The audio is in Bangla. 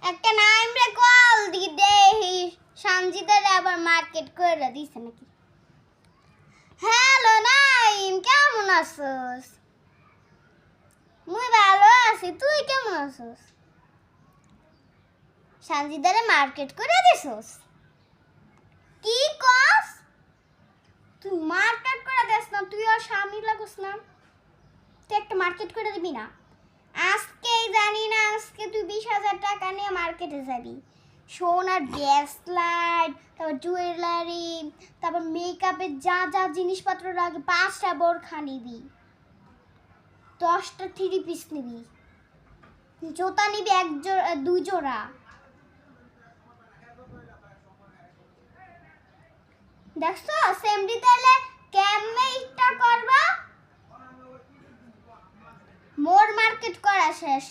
একটা নাইম রে কল দি দেহি সঞ্জিতারে আবার মার্কেট করে দিছে নাকি। হ্যালো নাইম, কেমন আছিস? মুই ভালো আছি, তুই কেমন আছিস? সঞ্জিতারে মার্কেট করে দিছস? কি কস? তুই মার্কেট করে দিস না, তুই আর স্বামী লাগোস না, তুই একটা মার্কেট করে দিবি না? আজকেই জানি না, আজকে তুই 20,000 টাকা নিয়ে মার্কেটে যাবি। সোনার ব্রেসলেট, তারপর জুয়েলারি, তারপর মেকআপের যা যা জিনিসপত্র লাগে 5টা বোরখা নিবি, 10টা 3 পিস নিবি, জুতা নিবি 2 জোড়া। দেখছো সেমডি তাহলে কেমনে ইটা করবা? মোর মার্কেট করা শেষ।